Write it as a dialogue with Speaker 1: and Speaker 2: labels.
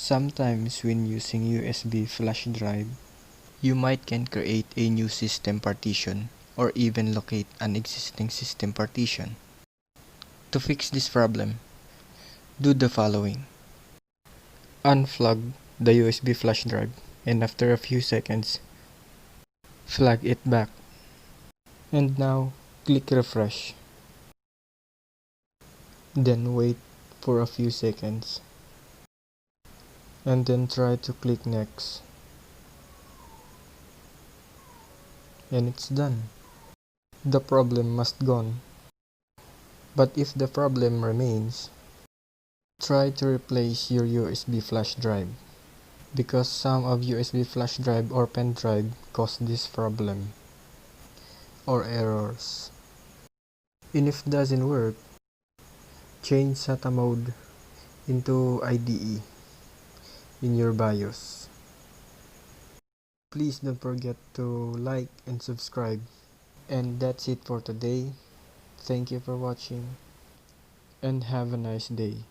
Speaker 1: Sometimes when using USB flash drive, you might can create a new system partition or even locate an existing system partition. To fix this problem, do the following. Unplug the USB flash drive and after a few seconds, plug it back. And now, click refresh. Then wait for a few seconds. And then try to click next. And it's done. The problem must gone. But if the problem remains, try to replace your USB flash drive, because some of USB flash drive or pen drive cause this problem or errors. And if it doesn't work, change SATA mode into IDE in your BIOS. Please don't forget to like and subscribe. And that's it for today. Thank you for watching and have a nice day.